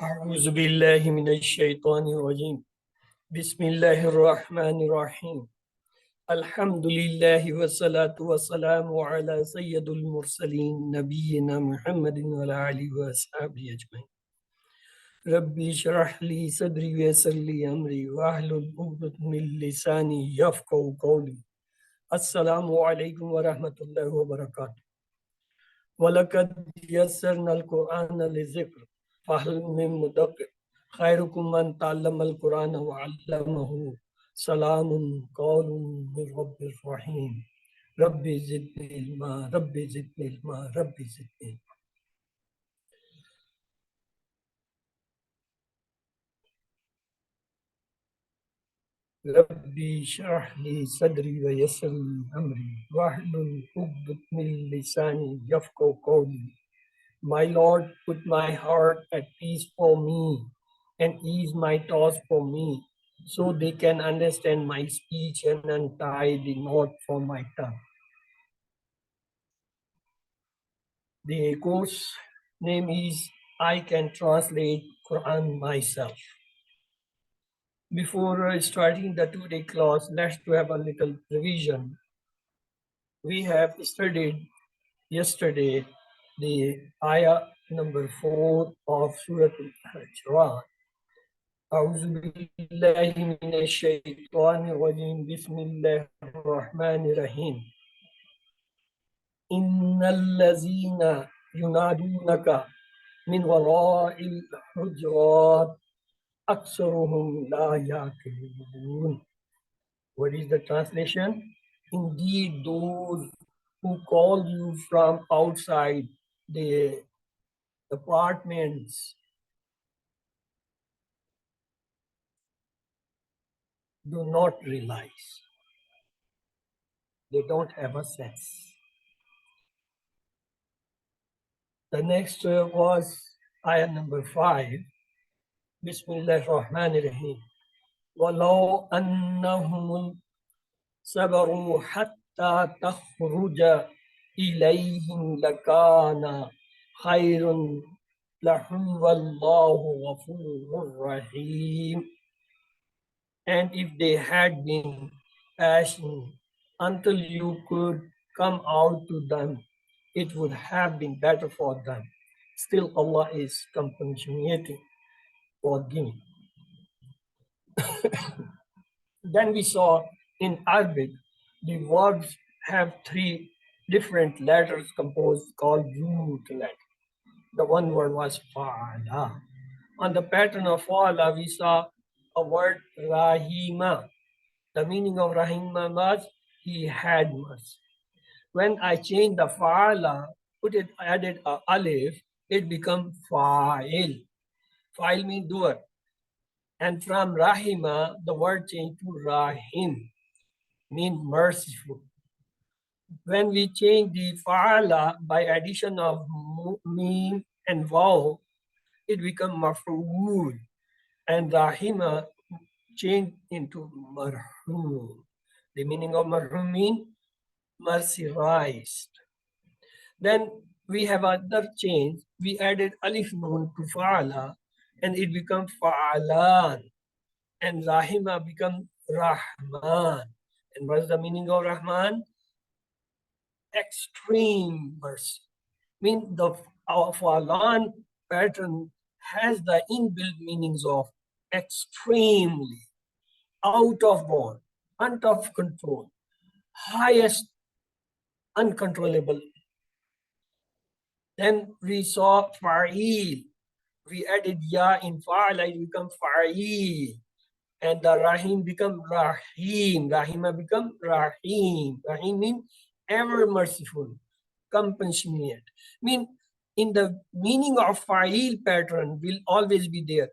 أعوذ بالله من الشيطان الرجيم بسم الله الرحمن الرحيم الحمد لله والصلاة والسلام على سيد المرسلين نبينا محمد وعلى آله وأصحابه أجمعين ربي اشرح لي صدري ويسر لي أمري واحلل عقدة من لساني يفقهوا قولي السلام عليكم ورحمة الله وبركاته ولقد يسرنا القرآن للذكر فهل من مدكر خيركم من تعلم القرآن وعلمه سلام قول من رب الرحيم ربي زدني علما ربي زدني علما ربي زدني علما. ربي اشرح لي صدري ويسر لي أمري واحلل عقدة من لساني يفقهوا قولي. My Lord, put my heart at peace for me and ease my thoughts for me, so they can understand my speech and untie the knot from my tongue. The course name is I Can Translate Quran Myself. Before starting the two-day class, let's have a little revision. We have studied yesterday the ayah number 4 of Surah Al-Hujurat. أعوذ بالله من الشيطان الرجيم بسم الله الرحمن الرحيم إن الذين ينادونك من وراء الحجرات أكثرهم لا يعقلون. What is the translation? Indeed, those who call you from outside the apartments do not realize. They don't have a sense. The next was ayah number 5. Bismillah ar-Rahman ar-Rahim. وَلَوْ أَنَّهُمُ صَبَرُوا حَتَّى تَخْرُجَ إِلَيْهِمْ لَكَانَ خَيْرٌ لَهُمْ وَاللَّهُ غَفُورٌ رَحِيمٌ. And if they had been patient until you could come out to them, it would have been better for them. Still, Allah is compassionating, forgiving. Then we saw in Arabic, the words have 3 different letters composed called root letter. The one word was fa'ala. On the pattern of fa'ala, we saw a word rahima. The meaning of rahima was he had mercy. When I changed the fa'ala, added a alif, it became fa'il. Fa'il means doer. And from rahima, the word changed to rahim, mean merciful. When we change the fa'ala by addition of mim and waw, it becomes maf'ul. And rahima changed into marhum. The meaning of marhum means merciful. Then we have another change. We added alif nun to fa'ala and it becomes fa'alan. And rahima becomes rahman. And what's the meaning of rahman? Extreme mercy. Mean the fa'alan pattern has the inbuilt meanings of extremely, out of bound, out of control, highest, uncontrollable. Then we saw fa'il. We added ya in fa'ala, it becomes fa'il. And the rahim become rahim. Rahima become rahim. Rahim means ever merciful, compassionate. Mean in the meaning of fa'il pattern will always be there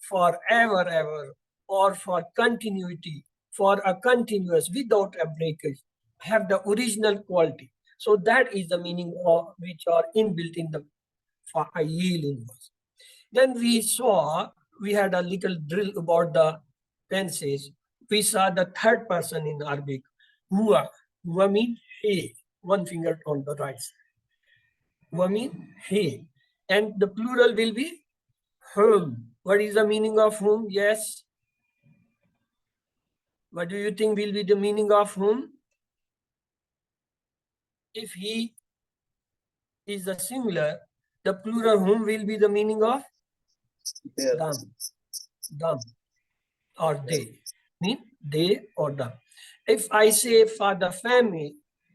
forever, ever, or for continuity, for a continuous, without a breakage, have the original quality. So that is the meaning of which are inbuilt in the fa'il inverse. Then we saw, we had a little drill about the tenses. we saw the third person in Arabic, huwa. Huwa means he, one finger on the right side. Huwa means he. And the plural will be whom. What is the meaning of whom? Yes. What do you think will be the meaning of whom? If he is the singular, the plural whom will be the meaning of them or they. Mean they or them. If I say for the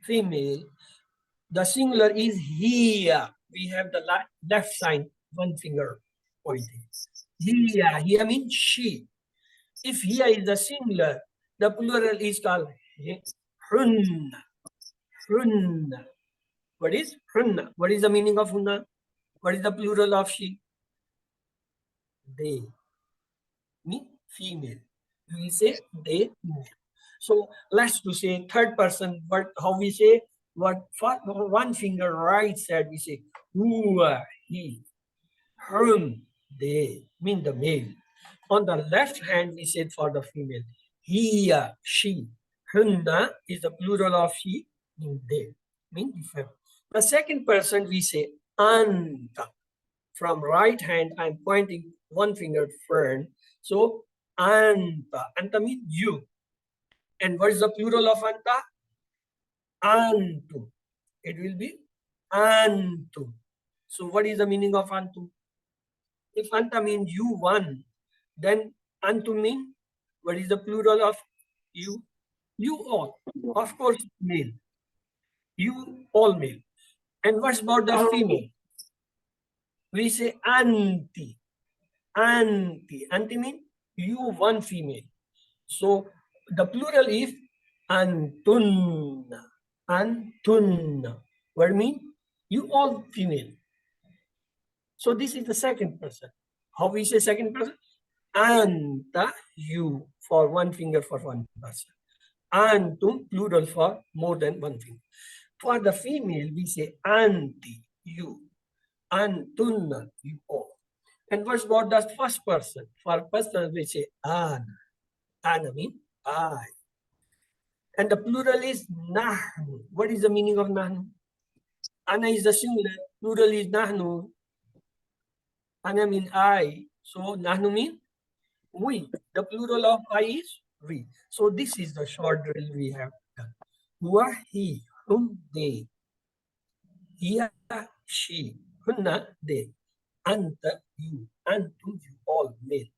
female, the singular is here. We have the left sign, one finger pointing. Here means she. If here is the singular, the plural is called hunna. Hunna. What is hunna? What is the meaning of hunna? What is the plural of she? They. Mean female. We say they. So let's to say third person, but how we say what for one finger right side we say huwa, he, whom, they, mean the male. On the left hand we said for the female, hiya, she, hunna is the plural of she, mean they, mean the female. The second person we say anta. From right hand I'm pointing one finger front. So anta. Anta means you. And what is the plural of anta? Antu. It will be antu. So what is the meaning of antu? If anta means you one, then antu mean what is the plural of you? You all. Of course, male. You all male. And what's about the female? We say anti. Anti. Anti mean you one female. So the plural is antunna. Antunna. What mean? You all female. So this is the second person. How we say second person? Anta, you, for one finger for one person. Antum, plural for more than one finger. For the female, we say anti, you. Antunna, you all. And what's about the first person? For person, we say ana. Ana means I. And the plural is nahnu. What is the meaning of nahnu? Ana is the singular, plural is nahnu. Ana means I. So nahnu means we. The plural of I is we. So this is the short drill we have done. Huwa, he, whom, they. Hiya, she, hunna, they. Anta, you. Antum, you all male.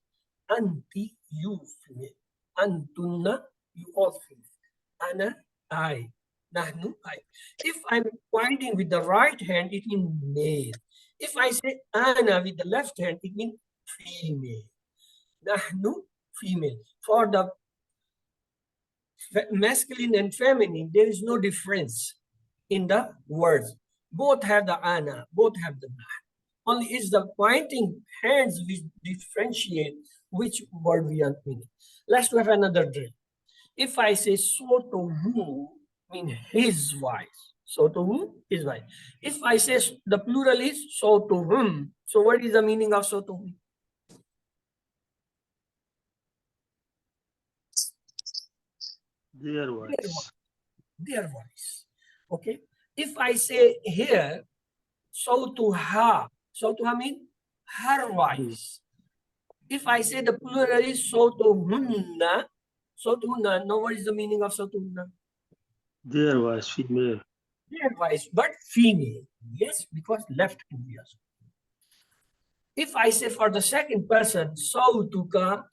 Anti, you female. Antunna, you all female. Ana, I. Nahnu, I. If I'm pointing with the right hand, it means male. If I say ana with the left hand, it means female. Nahnu, female. For the masculine and feminine, there is no difference in the words. Both have the ana, both have the nah. Only is the pointing hands which differentiate which word we are meaning. Let's have another drill. If I say so to who, mean his wife. So to who? His wife. If I say the plural is so to whom, so what is the meaning of so to whom? Their voice. Their voice. Okay. If I say here, so to her, so to her mean her voice. If I say the plural is so to hunna, so to hunna, now what is the meaning of so to hunna? Their voice, female. Their voice, but female. Yes, because left hand we also. If I say for the second person, sautuka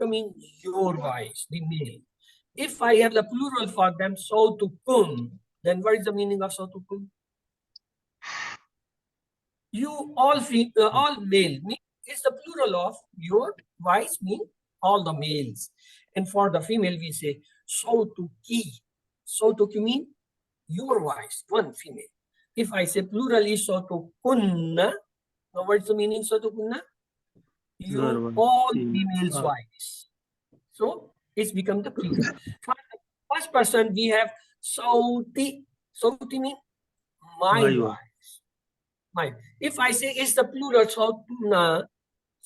means your voice, the male. If I have the plural for them, sautukum, then what is the meaning of sautukum? You all male. It's the plural of your voice mean all the males. And for the female, we say sautuki. Sautuki mean your voice, one female. If I say plural is sautukunna, now what's the meaning sautukunna? You all females' voice. So it's become the plural. For the first person, we have sauti. Sauti means my voice. Mine. If I say it's the plural, sautuna,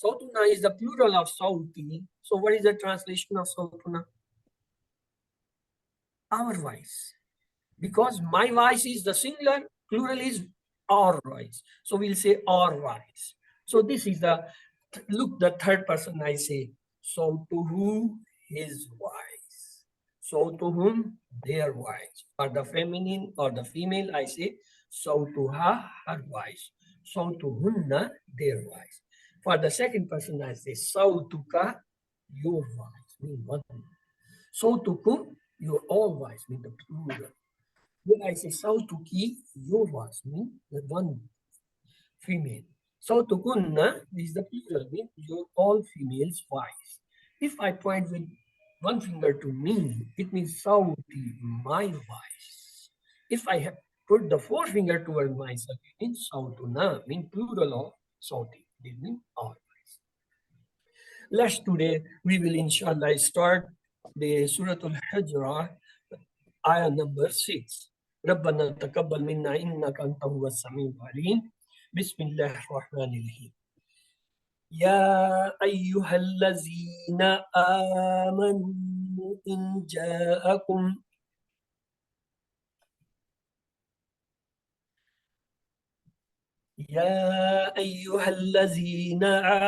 sautuna is the plural of sauti. So what is the translation of sautuna? our voice. Because my voice is the singular, plural is our voice. So we'll say our voice. So this is the, look, the third person I say, so to whom his voice. So to whom their voice. For the feminine or the female, I say, so to her voice. So to hunna, their voice. For the second person, I say, so to ka, your voice, mean one. So to kum, your all voice, mean the plural. When I say sautuki, your voice means the one female. Sautukunna is the plural, means your all females voice. If I point with one finger to me, it means sauti, my voice. If I have put the forefinger toward myself, it means sautuna, means plural of sauti. It means our voice. Let's today we will inshallah start the Surah Al-Hijrah آية number 6. ربنا تقبل منا إنك أنت هو السميع العليم. بسم الله الرحمن الرحيم. يا أيها الذين آمنوا إن جاءكم يا أيها الذين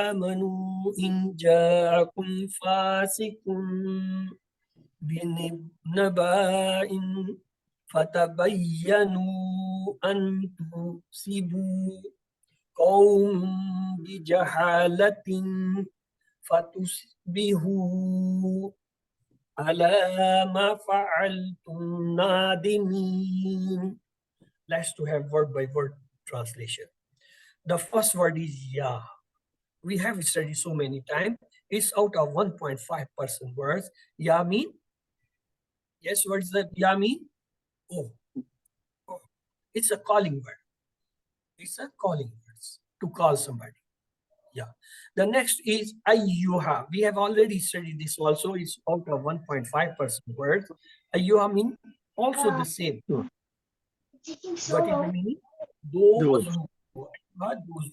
آمنوا إن جاءكم فاسق بنبأ فتبينوا أن تصيبوا قوم بجهالة فتصبحوا على ما فعلتم نادمين. Let's to have word by word translation. The first word is ya. We have studied so many times. It's out of 1.5% words. Ya mean? Yes, what is the ya mean? Oh. Oh. It's a calling word. It's a calling word to call somebody. Yeah. The next is ayyuha. We have already studied this also. It's out of 1.5% words. Ayyuha mean also the same. What is the meaning? Those Those. who, those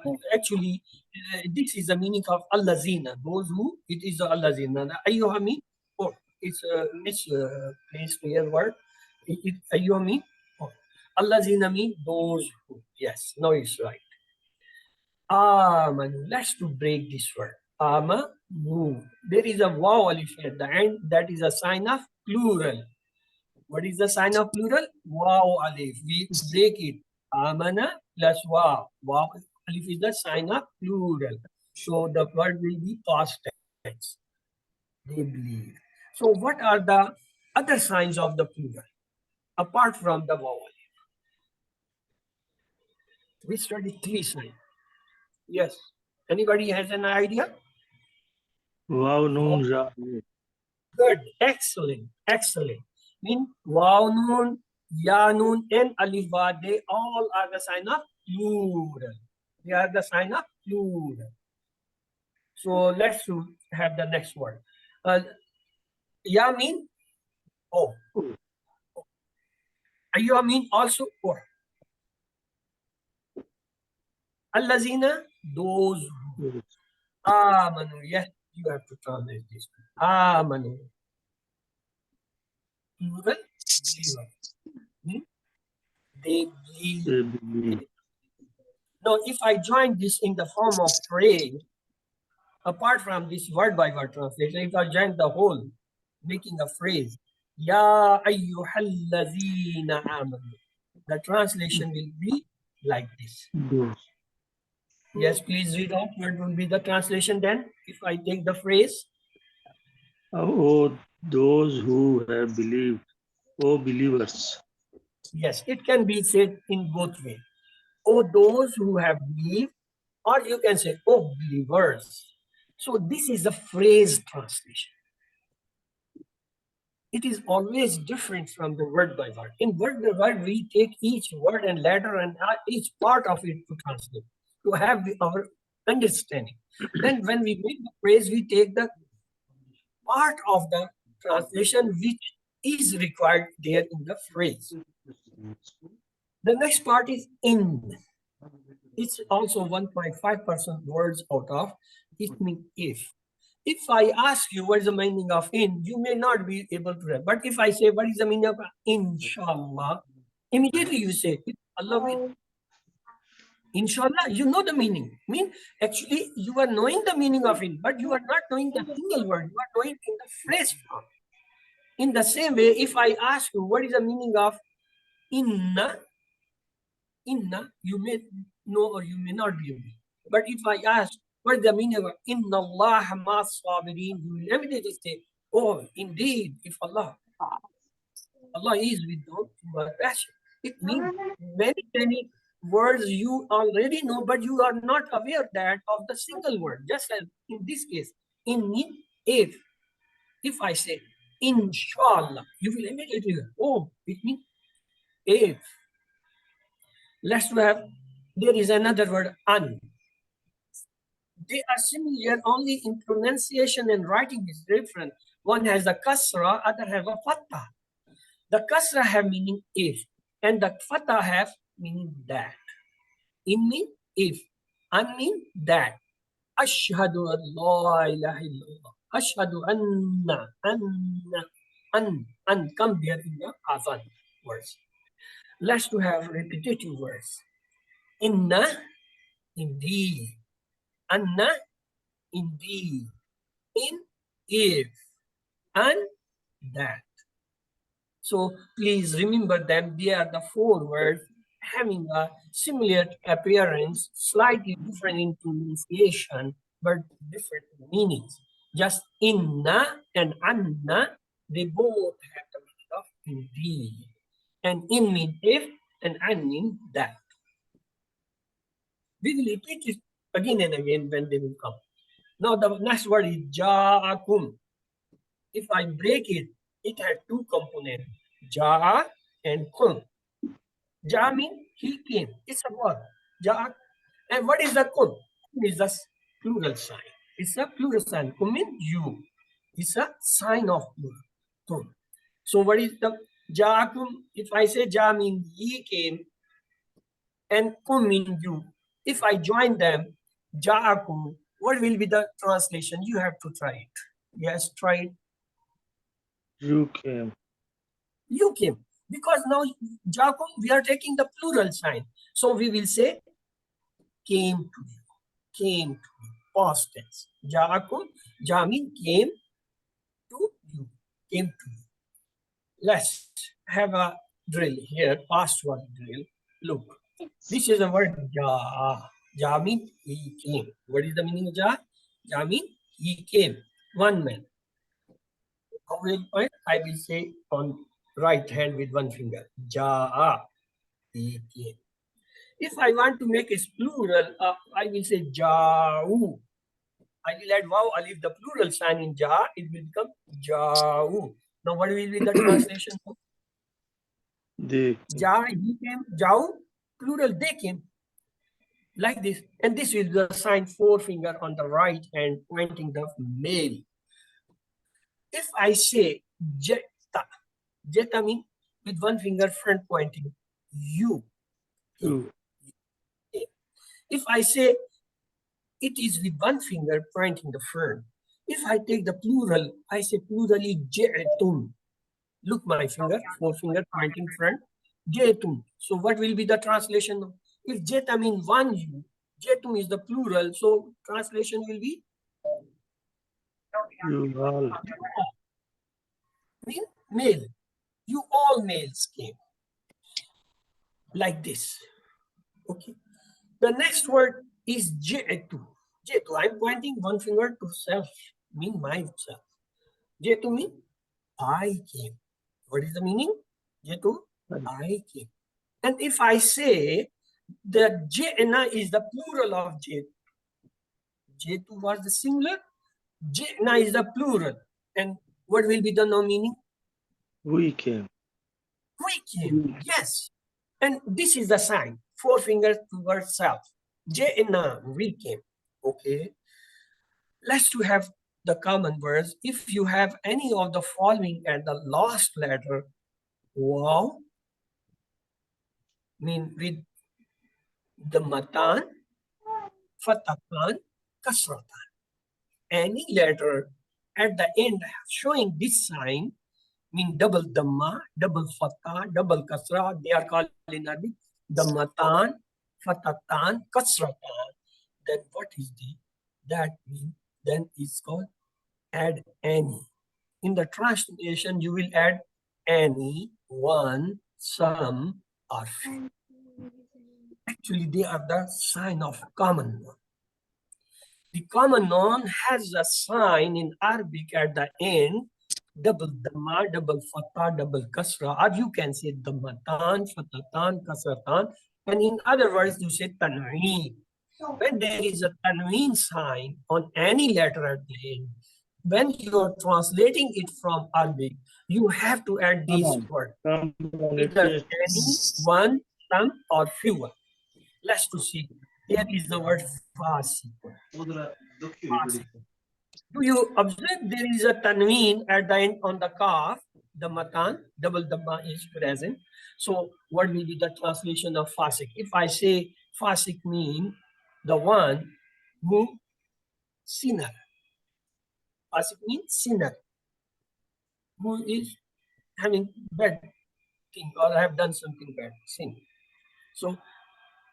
who actually, this is the meaning of allazina. Those who, it is the allazina. Ayyuha mean, oh, it's a misplaced here word. Ayyuha mean, oh, allazina mean those who. Yes, no, it's right. Amanu. Let's to break this word. Amanu. There is a waw alif at the end. That is a sign of plural. What is the sign of plural? Waw alif. We break it. Amana plus waw. Waw alif is the sign of plural. So the word will be past tense. They believe. So what are the other signs of the plural apart from the waw alif? We studied three signs. Yes. Anybody has an idea? Wow, Waw. noon, ra, noon. Good, excellent, excellent. Mean wow noon, ya noon, and alif ba, they all are the sign of plural. They are the sign of plural. So let's have the next word. Ya mean oh. You mean also or. Allazina, those who. Amanu, yes, you have to translate this. Amanu. Plural, believer. They believe. They believe. Now, if I join this in the form of phrase, apart from this word by word translation, if I join the whole, making a phrase, Ya ayyuhallazina amanu, the translation will be like this. Those. Yes, please read out what will be the translation then, if I take the phrase. Oh, those who have believed. Oh, believers. Yes, it can be said in both ways. Oh, those who have believed, or you can say, oh, believers. So this is the phrase translation. It is always different from the word by word. In word by word, we take each word and letter and each part of it to translate, to have our understanding. Then when we make the phrase, we take the part of the translation which is required there in the phrase. The next part is in. It's also 1.5% words out of. It means if. If I ask you what is the meaning of in, you may not be able to remember. But if I say what is the meaning of inshallah, immediately you say Allah will. Inshallah, you know the meaning. Actually, you are knowing the meaning of in, but you are not knowing the single word. You are knowing in the phrase form. In the same way, if I ask you what is the meaning of inna, you may know or you may not be able. But if I ask what is the meaning of inna Allah ma sabirin, you will immediately say, oh, indeed, if Allah is with those who are patient. It means many words you already know, but you are not aware that of the single word. Just as in this case, in if. If I say inshallah, you will immediately go, oh, it means if. Let's have, there is another word, an. They are similar, only in pronunciation and writing is different. One has a kasra, other has a fatha. The kasra have meaning if, and the fatha have meaning that. In mean if, an mean that. Ashhadu an la ilaha illallah. Ashhadu an come there in the azan words. Let's to have repetitive words. Inna, indeed. Anna, indeed. In, if, and that. So please remember them. They are the four words having a similar appearance, slightly different in pronunciation, but different meanings. Just inna and anna, they both have the meaning of indeed. And in mean if, and an mean that. We will repeat it again and again when they will come. Now the next word is ja'akum. If I break it, it has two components, ja and kum. Ja means he came. It's a word. Ja. And what is the kum? Kum is the plural sign. It's a plural sign. Kum means you. It's a sign of plural. Kum. So what is the ja'akum? If I say ja means ye came and kum means you. If I join them, ja'akum, what will be the translation? You have to try it. Yes, try it. You came. You came. Because now, Jacob, we are taking the plural sign. So we will say, came to you. Came to you. Past tense. Jacob, Jamin came to you. Came to you. Let's have a drill here. Past word drill. Look. This is the word ja. Ja means he came. What is the meaning of ja? Ja means he came. One man. How will I will say on right hand with one finger. Ja. He came. If I want to make it plural, I will say jau. I will add wow alif, the plural sign in ja, it will become jau. Now what will be the translation? They Ja, he came, jau, plural, they came. Like this. And this is the sign forefinger on the right hand pointing the male. If I say jeta, jeta means with one finger front pointing, you. you. If I say it is with one finger pointing the front. If I take the plural, I say plurally je'tum. Look my finger, forefinger pointing front, je'tum. So what will be the translation? If jeta means one you, je'tum is the plural, so translation will be You all. mean male. You all males came. Like this. Okay. The next word is je'tu. Je'tu, I'm pointing one finger to self, mean myself. Je'tu mean I came. What is the meaning? Jetu, I came. And if I say that Jena is the plural of Jetu, Jetu was the singular, Jena is the plural. And what will be the no meaning? We came. We came, yes. And this is the sign, four fingers towards self. Jena, we came. Okay. Let's to have the common words. If you have any of the following at the last letter, wow, mean with the matan, fatatan, kasratan. any letter at the end showing this sign, mean double dhamma, double fatah, double kasra, they are called in Arabic dhammatan, fatatan, kasratan. Then what is that mean? Then it's called add any. In the translation, you will add any, one, some, or few. Actually, they are the sign of common noun. The common noun has a sign in Arabic at the end, double dhamma, double fatah, double kasra, or you can say dhammatan, fatatan, kasratan, and in other words, you say tanween. When there is a tanween sign on any letter at the end, when you're translating it from Arabic, you have to add Come these on. words, Come on, either it any, is. one, some, or fewer. Let's to see. Here is the word fasi. Fasi. Do you observe there is a tanween at the end on the kaf, the matan, double dhamma is present. So what will be the translation of fasik? If I say fasik mean the one who sinner. Fasik means sinner, who is having bad thing or have done something bad, sin. So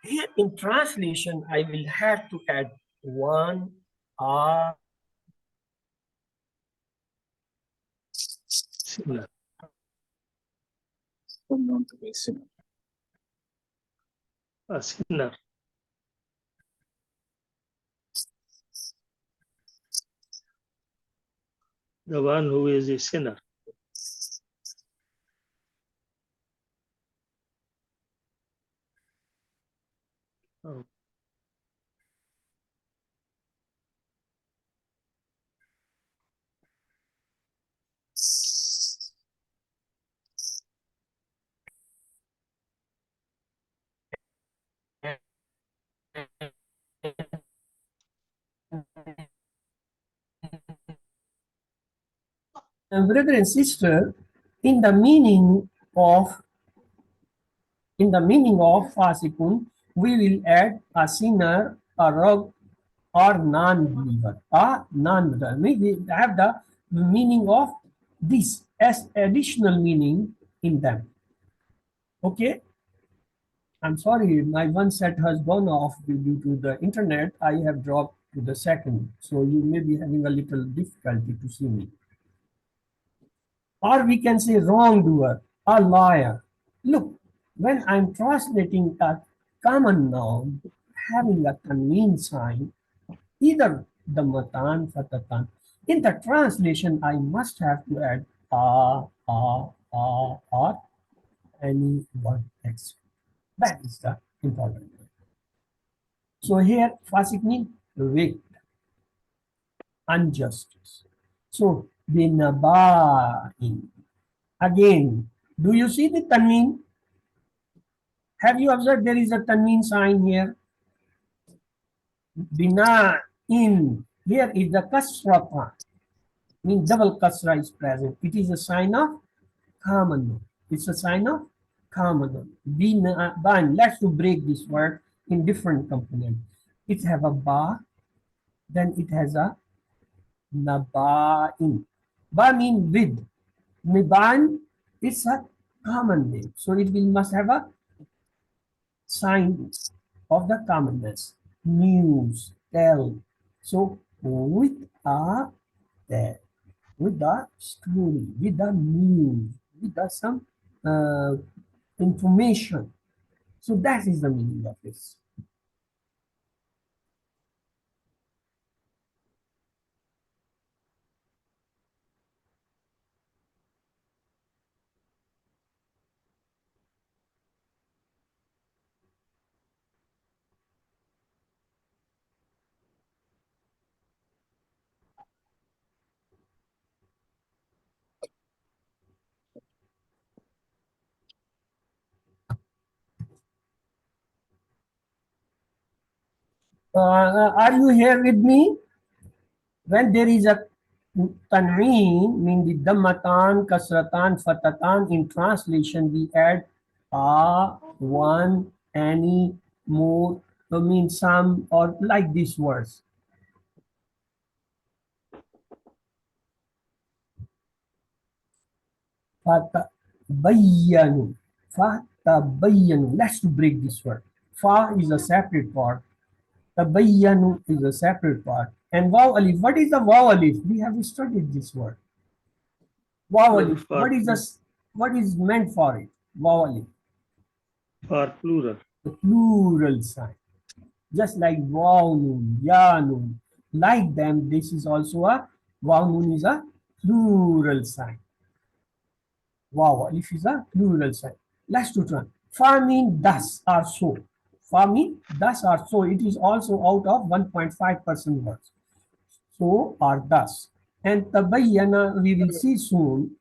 here in translation, I will have to add one, a, Sinner. Unknown to be sinner. A sinner. The one who is a sinner. Oh. and brother and sister, in the meaning of fasikun, we will add a sinner, a rogue, or non-believer. A non-believer. We have the meaning of this as additional meaning in them. Okay. I'm sorry, my one set has gone off due to the internet. I have dropped to the second, so you may be having a little difficulty to see me. Or we can say wrongdoer, a liar. Look, when I'm translating a common noun having a tanween sign, either the matan, fatatan, in the translation, I must have to add or any one else. That is the important thing. So here, fasik means wicked, injustice. So, binaba'in. Again, do you see the tanween? Have you observed there is a tanween sign here? Bina'in. Here is the kasrata. Means double kasra is present. It is a sign of common noun. It's a sign of common noun. Bina'in. Let's to break this word in different components. It have a ba, then it has a naba'in. Ba mean with. Niban is a common name. So it will must have a sign of the commonness. News, tell. So with a there, with the story, with the news, with the some uh, information. So that is the meaning of this. Are you here with me? When there is a tanween, mean the dhammatan, kasratan, fatatan, in translation we add a, one, any, more, to mean some, or like these words. Fatabayyanu. Fatabayyanu. Let's to break this word. Fa is a separate part. Tabayyanu is a separate part. And waw alif. What is the waw alif? We have studied this word. Waw Alif alif. What is meant for it? Waw alif. for plural. The plural sign. Just like waw nun, ya nun. Like them, this is also a waw nun is a plural sign. Wow, alif is a plural sign. Let's do one. Fa mean thus or so. Fa mean thus or so. It is also out of 1.5% words. So or thus. And tabayyana we will see soon.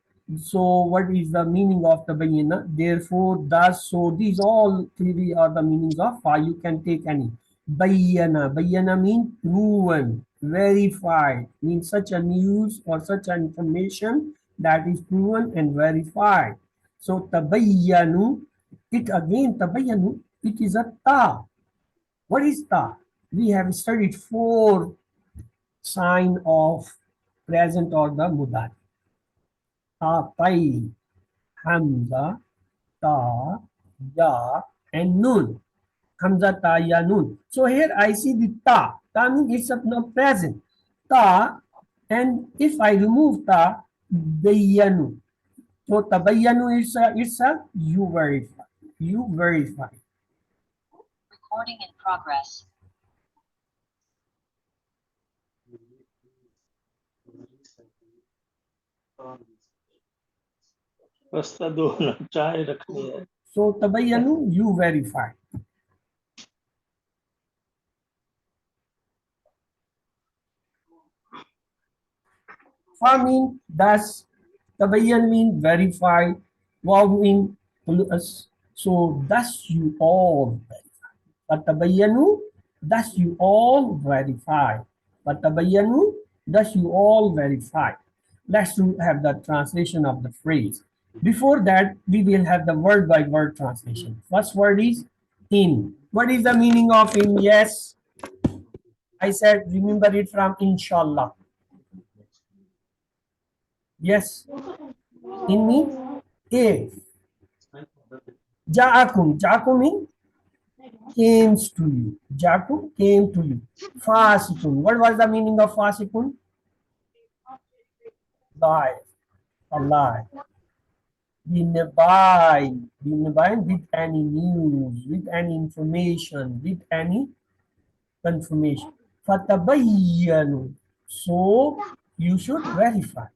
So what is the meaning of tabayyana? Therefore, thus, so these all three are the meanings of fa. You can take any. Bayyana. Bayyana means proven, verified, means such a news or such an information that is proven and verified. So tabayyanu, it again tabayyanu, it is a ta. What is ta? We have studied four sign of present or the mudari. Ta, tai, hamza, ta, ya, and nun. Hamza, ta, ya, nun. So here I see the ta. Ta means it's not present. Ta, and if I remove ta, bayyanu. So tabayyanu is itself, you verify. You verify. Recording in progress. बस्ता दो ना चाय रखनी है. So tabayyanu, you verify. Fa mean thus, tabayyan mean verify, waw mean plus. So thus you all verify. Fatabayyanu, thus you all verify. Fatabayyanu, thus you all verify. Let's have the translation of the phrase. Before that, we will have the word by word translation. First word is in. What is the meaning of in? Yes, I said remember it from inshallah. Yes, in means if. Ja'akum. Ja'akum means came to you. Ja'akum came to you. Fasikun. What was the meaning of fasikun? Lie. A lie. Binabine. Binabine with any news, with any information, with any confirmation. Fatabayyanu. So you should verify.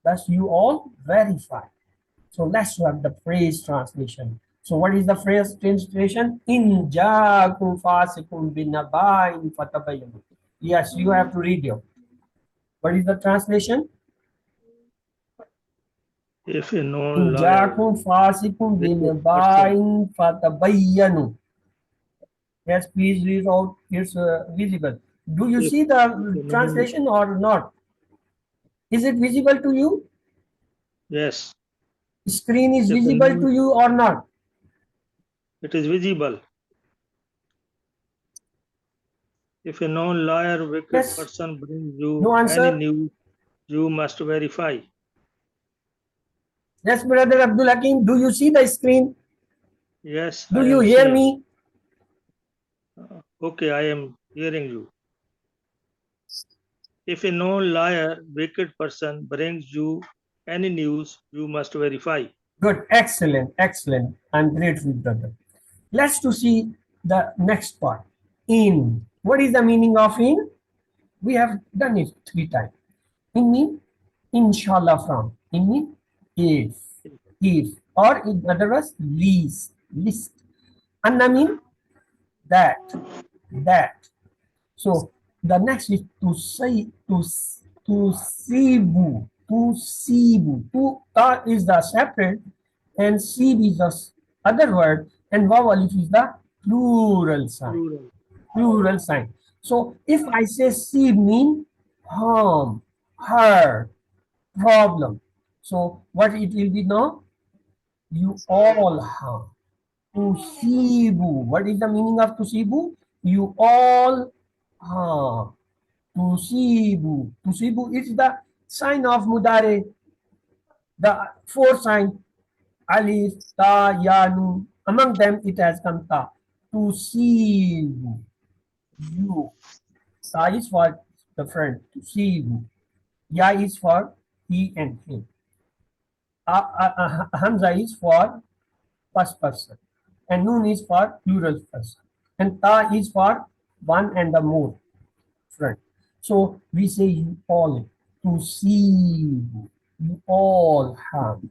Thus you all verify. So let's have the phrase translation. So what is the phrase translation? In ja'akum fasikum binaba'in fatabayyanu. Yes, you have to read it. What is the translation? If a known In liar ja'akum fasikum with a person binaba'in fatabayyanu. Yes, please read out. It's visible. Do you if see a the known, translation or not? Is it visible to you? yes, Screen is if a visible known, to you or not? it is visible. If a known liar, wicked Yes. person brings you No any answer. news, you must verify. Yes, brother Abdul Hakim. Do you see the screen? Yes, Do I you am hear seeing. me? Okay, I am hearing you. If a known liar, wicked person brings you any news, you must verify. Good. Excellent. Excellent. I'm grateful, brother. Let's to see the next part. In. What is the meaning of in? We have done it three times. In mean inshallah from. In mean if. If. Or in other words, least. List. Anna mean that. That. So the next is to say to sibu to sibu. To ta is the separate and sib is the other word and waw alif is the plural sign. Plural. Plural sign. So if I say sib mean harm, hurt, problem. So what it will be now? You all harm. Tusibu. What is the meaning of tusibu? You all harm. Tusibu. Tusibu is the sign of mudare. The four signs, alif, ta, ya, nun. Among them, it has come ta. To see you. Ta is for the friend. To see you. Ya is for he and him. Hamza is for first person. And nun is for plural person. And ta is for one and the more friend. So we say you all. To see you all have.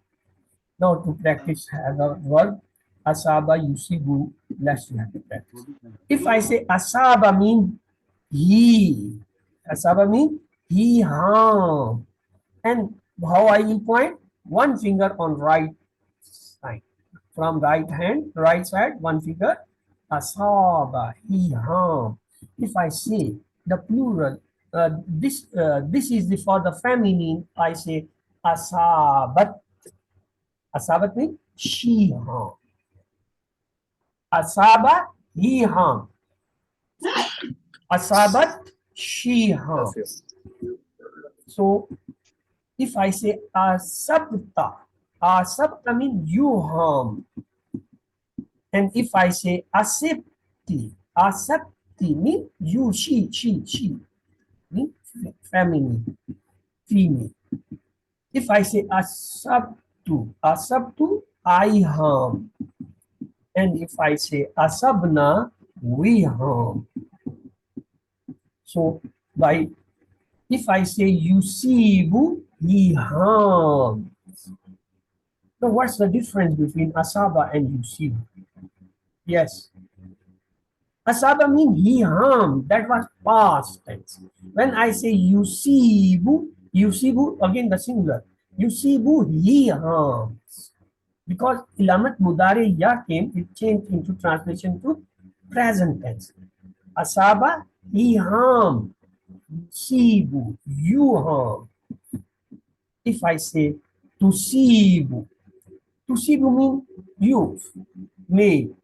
Now to practice the verb asaba yusibu, let's have to practice. If I say asaba mean he, asaba mean he harm. And how I will point? One finger on right side. From right side, one finger, asaba, he harm. If I say the plural, this is the for the feminine, I say asabat. Asabat means she harm. Asaba, he harm. Asabat, she harm. So if I say asabta means you harm. And if I say asabti means you, she, means feminine, female. If I say asabtu, I harm. And if I say asabna, we harm. So if I say yusibu, he harms. Now what's the difference between asaba and yusibu? Yes. Asaba means he harmed. That was past tense. When I say yusibu, again the singular. Yusibu, he harms. Because ilamat mudare ya came, it changed into translation to present tense. Asaba, he harmed. Yusibu, you harm. If I say tusibu means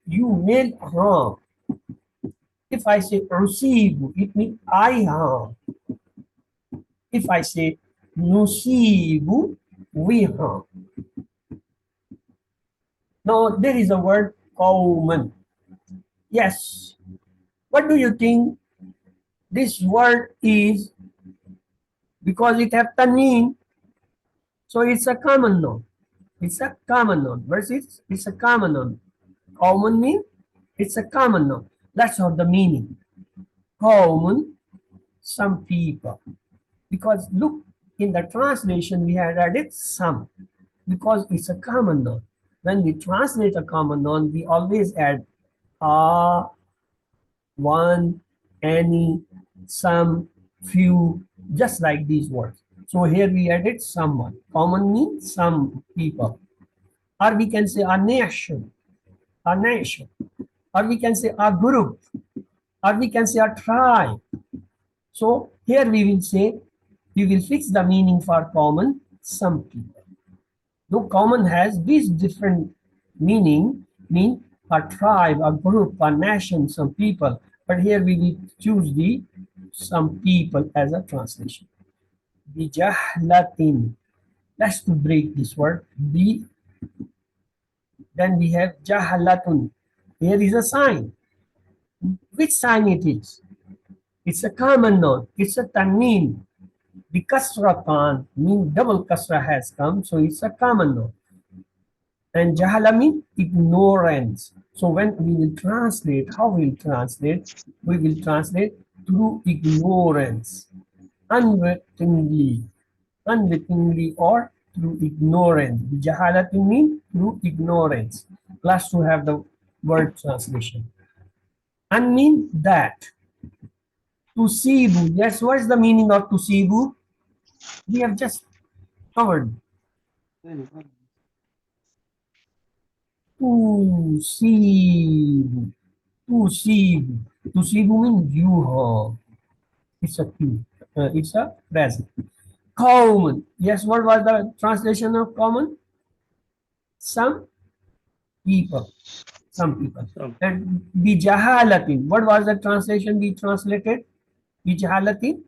you made harm. If I say usibu, it means I harm. If I say nusibu, we harm. Now there is a word common. Yes. What do you think this word is? Because it have tanween, so it's a common noun. It's a common noun. Versus it's a common noun. Common means it's a common noun. That's not the meaning. Common, some people. Because look, in the translation we had added some. Because it's a common noun. When we translate a common noun, we always add a, one, any, some, few, just like these words. So here we added someone. Common means some people. Or we can say a nation, or we can say a group, or we can say a tribe. So here we will fix the meaning for common, some people. Though common has these different meaning a tribe, a group, a nation, some people. But here we will choose the some people as a translation. Bijahlatin. Let's to break this word. Then we have jahalatun. Here is a sign. Which sign it is? It's a common noun. It's a tanween. The kasratan means double kasra has come, so it's a common noun. And jahala means ignorance. So when we will translate, how we will translate? We will translate through ignorance, unwittingly or through ignorance. Jahalati means through ignorance. Plus to have the word translation. And mean that. Tusibu. Yes, what is the meaning of tusibu? We have just covered. Tusibu. Tusibu. Tusibu means you have. It's a Q. It's a present. Common. Yes, what was the translation of common? Some people. Some people. And bijahalatin. What was the translation we translated? Bijahalatin?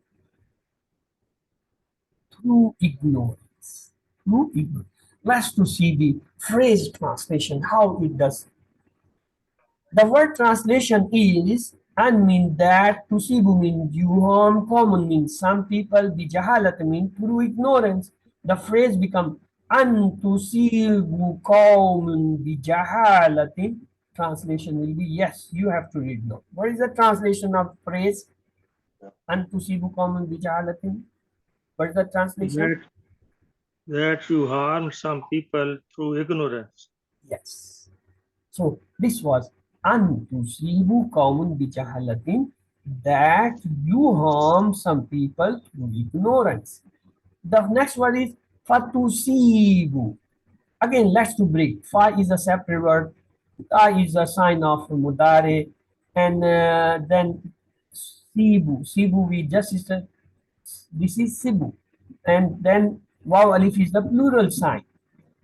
Through ignorance. Through ignorance. let's to see the phrase translation, how it does. The word translation is and mean that, tusibu mean you harm, common means some people, bijahalat mean through ignorance. The phrase become an tusibu qawmun bijahalatin. Translation will be yes, you have to read now. What is the translation of phrase an tusibu qawmun bijahalatin? What is the translation? That you harm some people through ignorance. Yes. So this was an tusibu qawmun bijahalatin, that you harm some people through ignorance. The next word is fatusibu. Again, let's to break. Fa is a separate word. Ta is a sign of mudare, and then sibu. Sibu we just said this is sibu, and then waw alif is the plural sign.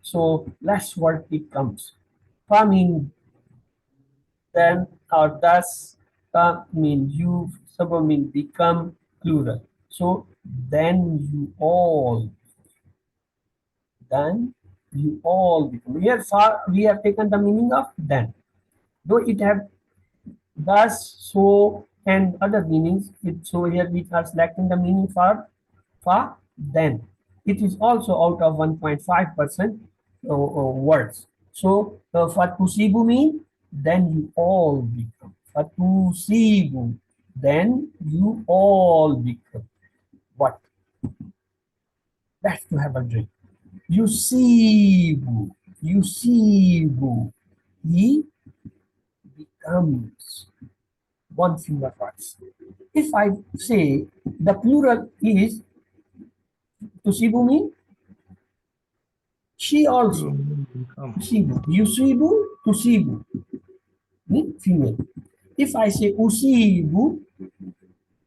So let's work it comes. Fa mean then or thus, mean you, saba mean become, plural. So then you all, then you all become. Here far we have taken the meaning of then. Though it have thus, so and other meanings, so here we are selecting the meaning for then. It is also out of 1.5% words. So for tusibu mean then you all become. For tusibu then you all become. What? That's to have a drink. Yusibu, yusibu. He becomes one finger first. If I say the plural is tusibu mean she also. Tusibu. Yusibu, tusibu mean female. If I say usibu,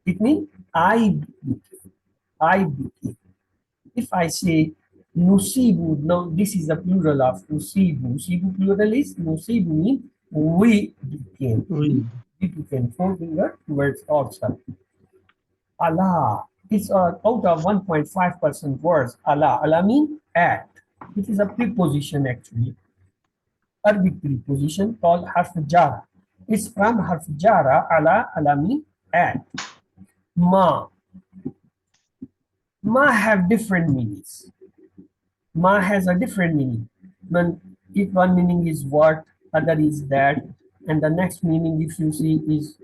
it means I became. I became. If I say nusibu, now this is a plural of nusibu. Nusibu plural is nusibu means we became. We became four finger towards outside. Allah. It's out of 1.5% words. Allah. Allah means at. It is a preposition actually. Arabic preposition called harf jara. It's from harf jara. Allah. Allah means at. Ma. Ma have different meanings. Ma has a different meaning. When if one meaning is what, other is that, and the next meaning if you see is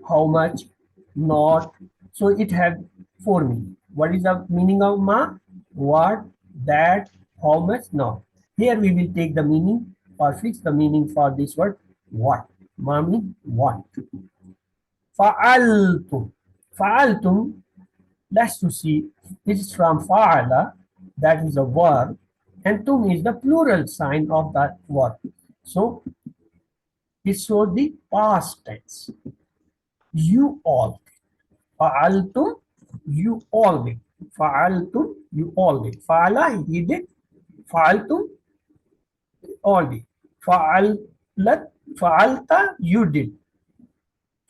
how much, not. So it have four meaning. What is the meaning of ma? What, that, how much, not. Here we will take the meaning or fix the meaning for this word what. Ma means what. Fa'altum. Fa'altum, let's to see, this is from fa'ala, that is a verb, and tum is the plural sign of that verb. So it shows the past tense. You all. Fa'altum, you all did. Fa'altum, you all did. Fa'ala, he did. Fa'altum, all did. Fa'alat, fa'alta, you did.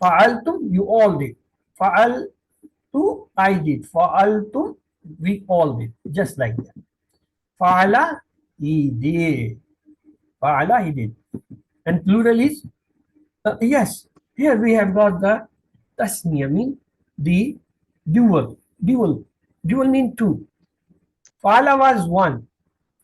Fa'altum, you all did. Fa'altu, I did. Fa'altum, we all did. Just like that. Fa'ala, he did. Fa'ala, he did. And plural is, yes, here we have got the tasniya, mean the dual. Dual mean two. Fa'ala was one.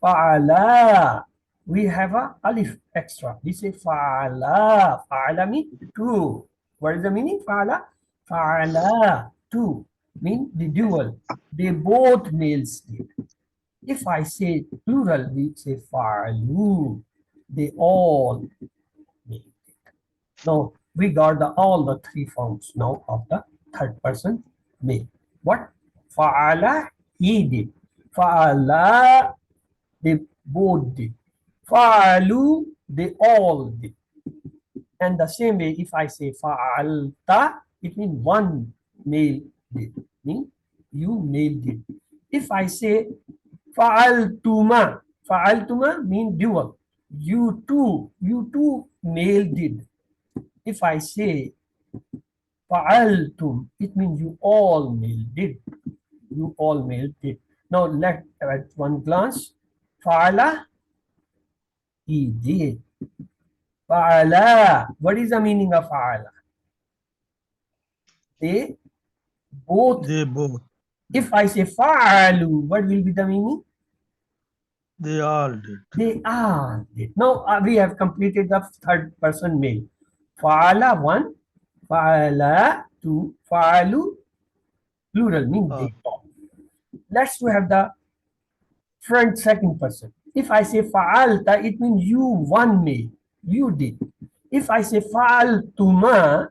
Fa'ala, we have a alif extra. We say fa'ala. Fa'ala mean two. What is the meaning? Fa'ala? Fa'ala, two. Mean the dual. They both males did. If I say plural, we say fa'alu. They all made it. Now we got all the three forms now of the third person male. What? Fa'ala, he did. Fa'ala, they both did. Fa'alu, they all did. And the same way, if I say fa'alta, it means one male did. Mean you male did. If I say fa'altuma, fa'altuma mean dual. You two male did. If I say fa'altum, it means you all male did. You all male did. Now let at one glance Fa'ala, he did. Fa'ala, what is the meaning of fa'ala? They both. They both. If I say fa'alu, what will be the meaning? They all did. They are did. Now we have completed the third person male. Fa'ala one, fa'ala two, fa'alu plural means they all. Let's have the front second person. If I say fa'alta, it means you one made, you did. If I say fa'altuma,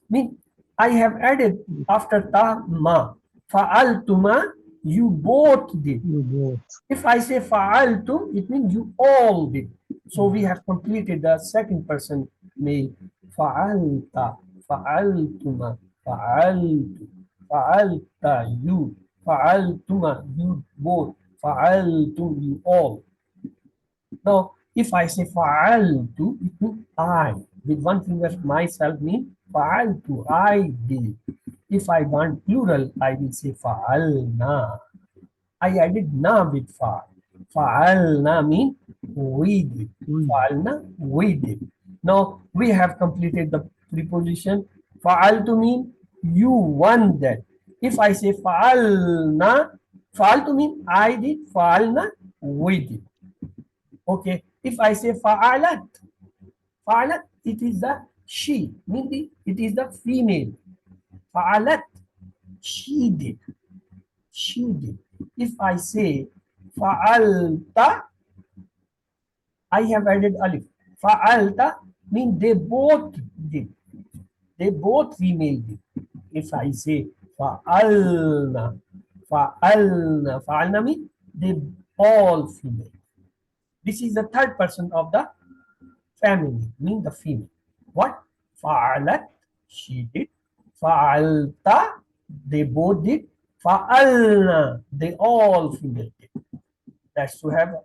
mean I have added after ta ma. Fa'altuma, you both did. You both. If I say fa'altum, it means you all did. So we have completed the second person male. Fa'alta, fa'altuma, fa'altu, fa'alta, you, fa'altuma, you both, fa'altum, you all. Now, if I say fa'altu, it means I. With one finger myself means fa'altu, I did. If I want plural, I will say fa'alna. I added na with fa. Fa'alna means we did. Fa'alna, we did. Now, we have completed the preposition. Fa'altu mean you won that. If I say fa'alna, fa'altu mean I did. Fa'alna, we did. Okay, if I say fa'alat, fa'alat, it is the she, meaning it is the female. Fa'alat, she did. She did. If I say fa'alta, I have added alif. Fa'alta means they both did. They both female did. If I say fa'alna, fa'alna, fa'alna means they all female. This is the third person of the family, mean the female. What? Fa'alat, she did. Fa'alta, they both did. Fa'alna, they all female did. That's to have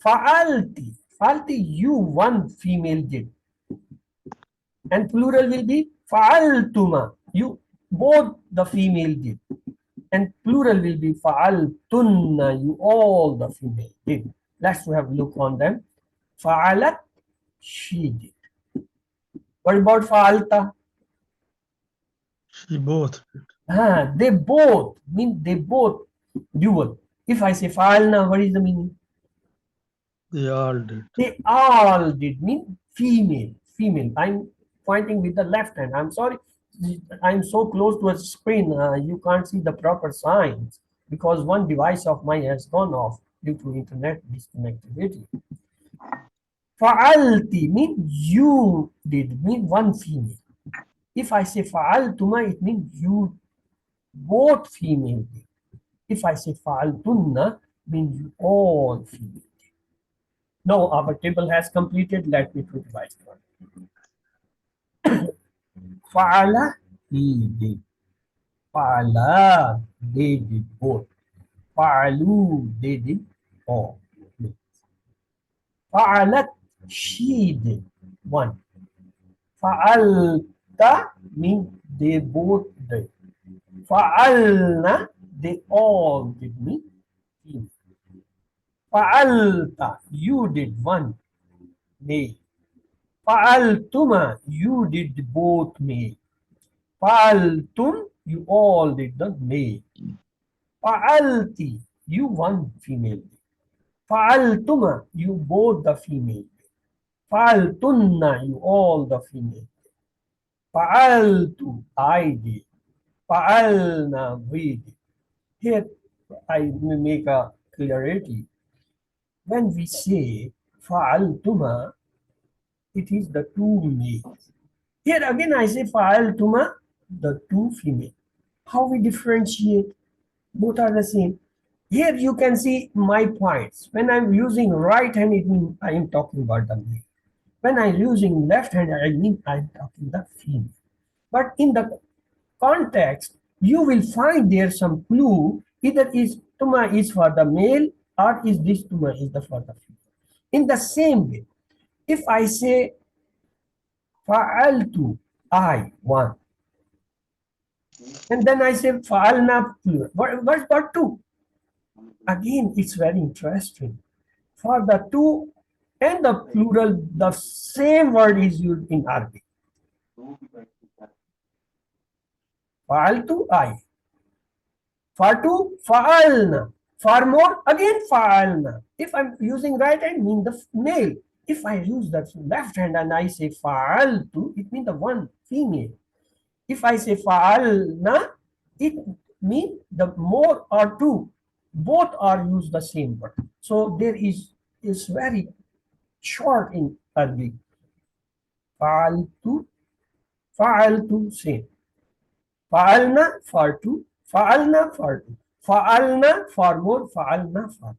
fa'alti. Fa'alti, you one female did. And plural will be fa'altuma, you both the female did. And plural will be fa'altunna, you all the female did. Let's have a look on them. Fa'alat, she did. What about fa'alta? She both did. They both, mean they both dual. If I say fa'alna, what is the meaning? They all did. They all did, mean female, female. I'm pointing with the left hand. I'm sorry, I'm so close to a screen, you can't see the proper signs because one device of mine has gone off due to internet disconnectivity. Fa'alti means you did, mean one female. If I say fa'altuma, it means you both female did. If I say fa'altunna, means you all female did. Now our table has completed. Let me put revise one. Fa'ala, he did. Fa'ala, they did both. Fa'alu, they did all. Fa'alat, she did one. Fa'alta means they both did. Fa'alna, they all did me. Fa'alta, you did one. May. Fa'altuma, you did both may. Fa'altum, you all did the may. Fa'alti, you one female. Fa'altuma, you both the female. Fa'altunna, you all the female. Fa'altu, I did. Fa'alna, we did. Here I may make a clarity. When we say fa'altuma, it is the two males. Here again I say fa'altuma, the two female. How we differentiate? Both are the same. Here you can see my points. When I'm using right hand, it means I am talking about the male. When I'm using left hand, I mean I'm talking the female. But in the context, you will find there some clue. Either is tuma is for the male or is this tuma is the for the female. In the same way, if I say fa'altu, I one, and then I say fa'alna plural, what two? Again, it's very interesting. For the two and the plural, the same word is used in Arabic. Fa'altu, I. For two, fa'alna. For more, again fa'alna. If I'm using right hand, mean the male. If I use the left hand and I say fa'altu, it means the one female. If I say fa'alna, it means the more or two. Both are used the same word. So there is very short in Arabic. Fa'altu, fa'altu, same. Fa'alna for two, fa'alna for two, fa'alna for more, fa'alna for.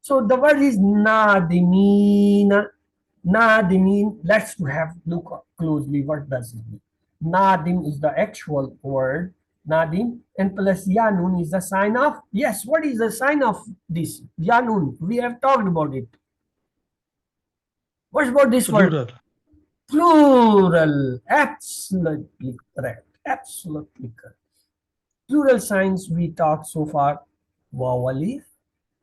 So the word is nadimina. Nadimin, let's have look closely what does it mean. Nadim is the actual word, Nadim, and plus Yanun is the sign of, yes, what is the sign of this? Yanun, we have talked about it. What about this word? Plural. Plural, absolutely correct, absolutely correct. Plural signs we talked so far, waw alif,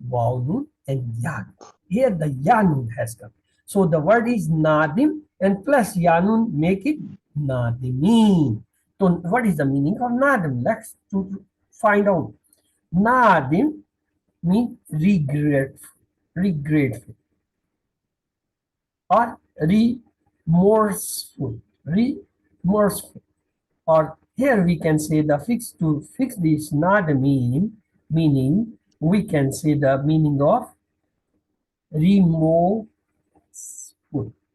waw nun, and yan. Here the yanun has come. So the word is nadim and plus yanun make it nadimin. So what is the meaning of nadim? Let's find out. Nadim means regretful or remorseful. Or here we can say the fix this meaning we can say the meaning of remorseful.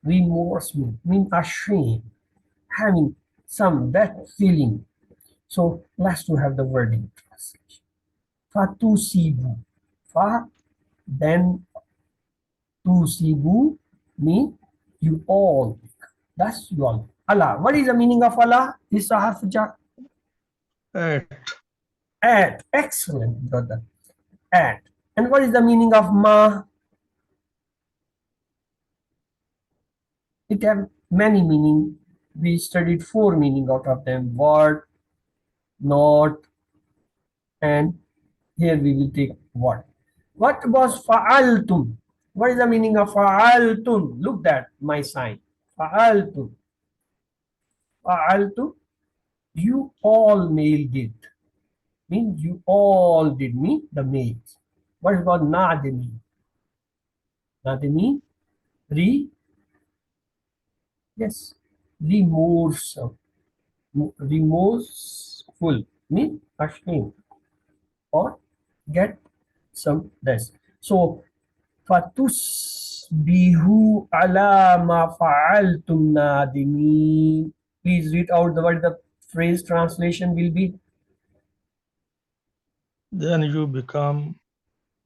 Remorseful mean ashamed, having some bad feeling. So let's to have the wording translation. Fatusibu. Fa then tusibu mean you all. That's you all. Allah. What is the meaning of Allah? Is a harf jar. At. At. Excellent, brother. At. And what is the meaning of ma? It have many meaning. We studied 4 meaning out of them. Word, not, and here we will take what. What was fa'altum? What is the meaning of fa'altum? Look at my sign. Fa'altum. Fa'altum. You all male did. Mean you all did. Mean the males. What about nadimi? Nadimi. Yes. Remorseful. Mean ashamed. Or get some rest. So fatusbihu ala ma fa'altum nadimin. Please read out the word. The phrase translation will be. Then you become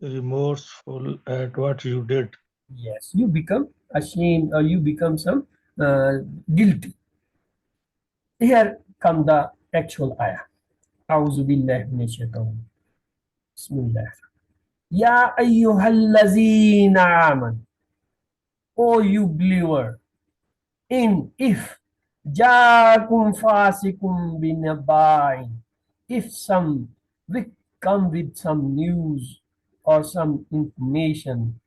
remorseful at what you did. Yes, you become ashamed or you become some guilty. Here come the actual ayah. A'udhu billahi minash shaitanir rajim. Bismillah. Ya ayyuhallazina aman. O you believer. If ja'akum fasikum binabain. If some come with some news or some information,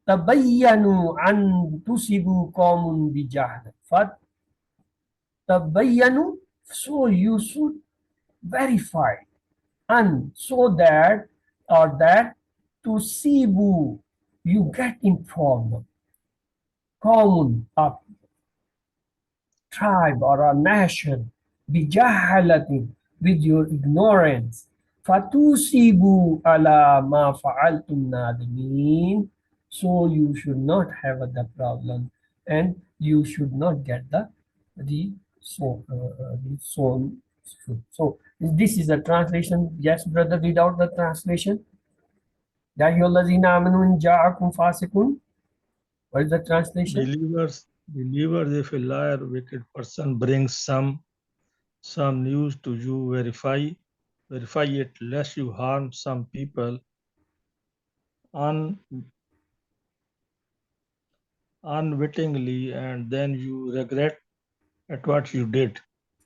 فَتَبَيَّنُوا أَن تُصِبُوا قَوْمٌ بِجَهْلٍ. فَتَبَيَّنُوا, so you should verify, and so that or that tusibu, you get informed. Qawmun, a tribe or a nation, bijahalatin, with your ignorance. Fatusibu ala ma fa'altum nadimin. So you should not have the problem and you should not get the soul. So this is a translation. Yes, brother, read out the translation. Ya ayyuhallazina amanu in ja'akum fasiqun. What is the translation? Believers, if a liar, wicked person brings some news to you, verify it, lest you harm some people unwittingly, and then you regret at what you did.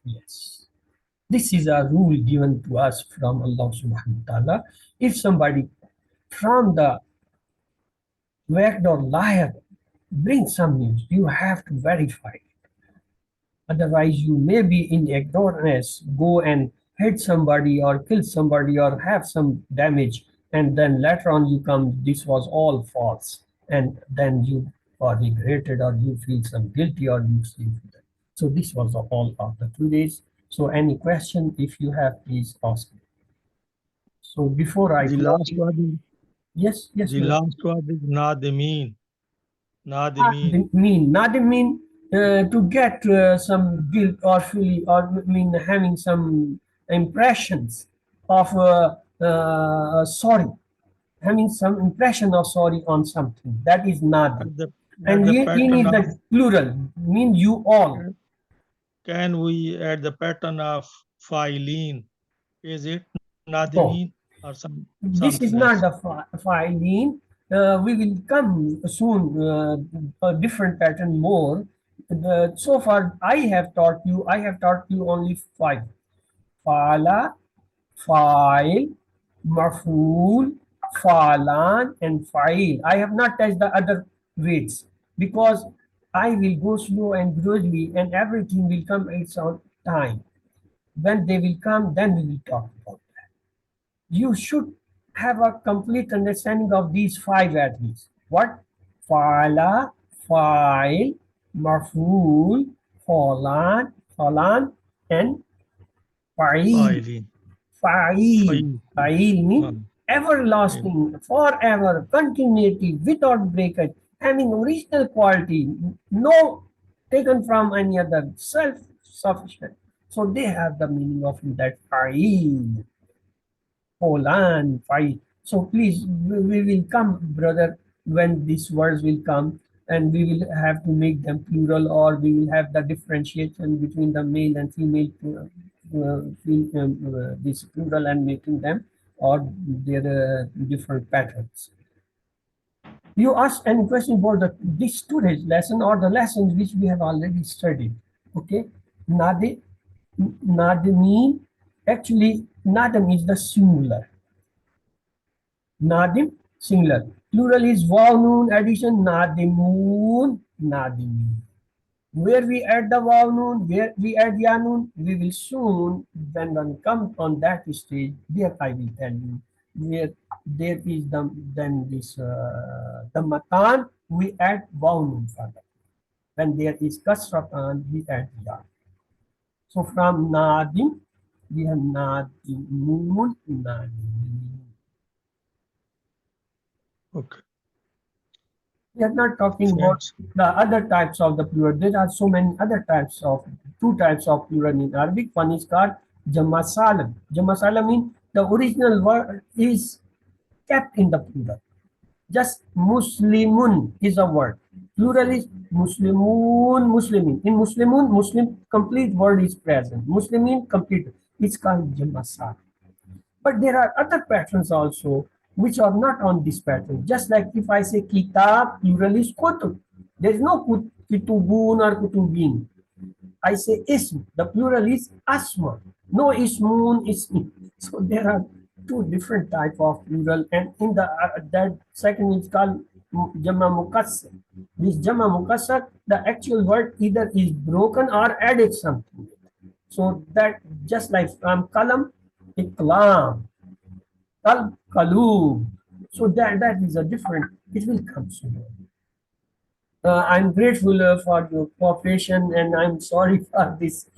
Yes. This is a rule given to us from Allah subhanahu wa ta'ala. If somebody from the whacked or liar, bring some news. You have to verify. Otherwise, you may be in ignorance, go and hit somebody or kill somebody or have some damage, and then later on you come, this was all false, and then you are regretted or you feel some guilty or you feel that. So this was all of the 2 days. So any question, if you have, please ask me. So before I The close, last word is yes, the brother. last word is Nadimin. Nadimin. Not mean to get some guilt or feel or mean having some impressions of sorry, having some impression of sorry on something. That is nadi. At the at And the yin pattern is of the plural, mean you all. can we add the pattern of Filene? Is it Nadimin No, or something this is else? not the filing. We will come soon, a different pattern more. So far, I have taught you only five. Fala, file, maful, falan, and file. I have not touched the other weights because I will go slow and gradually, and everything will come at its own time. When they will come, then we will talk about that. You should have a complete understanding of these five at least. What? Fala, file, maful, falan, and fa'il. Filene. Fa'il. File. Fa'il means File. everlasting, forever, continuity, without breakage, having original quality, no taken from any other, self-sufficient. So they have the meaning of that fa'il. Poland, fight. So please, we will come, brother, when these words will come, and we will have to make them plural, or we will have the differentiation between the male and female, this plural and making them, or their different patterns. You ask any question about this today's lesson or the lessons which we have already studied. Okay, Nade, Nademin, actually, Nadam is the singular. Nadim, singular. Plural is vav noon addition, nadimun, nadimin. Where we add the vav noon, where we add ya noon, we will soon, when one comes on that stage, there I will tell you, where there is then this, the matan, we add vav noon for that. When there is kasratan, we add ya. So from nadim, we have nadimun, nadimin. Okay. We are not talking about Thanks. the other types of the plural. There are so many other types of, two types of plural in Arabic. One is called Jamma Salam. Jamma Salam means the original word is kept in the plural. Just Muslimun is a word. Plural is Muslimun, Muslimin. In Muslimun, Muslim complete word is present. Muslimin complete. It's called Jamma Salam. But there are other patterns also which are not on this pattern. Just like if I say kitab, plural is kutub. There is no kitubun or kutubin. I say ism, the plural is asma. No ismun, ismi. So there are two different type of plural, and in the that second is called Jamma Mukassar. This Jamma Mukassar, the actual word either is broken or added something. So that just like from kalam, iklam, kalub. So that is a different, it will come soon. I'm grateful for your cooperation, and I'm sorry for this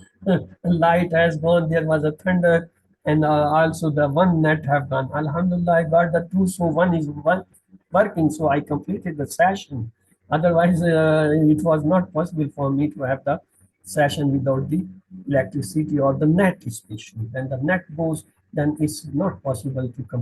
light has gone. There was a thunder, and also the one net have gone. Alhamdulillah, I got the two, so one is working, so I completed the session. Otherwise, it was not possible for me to have the session without the electricity or the net, especially. When the net goes, then it's not possible to complete.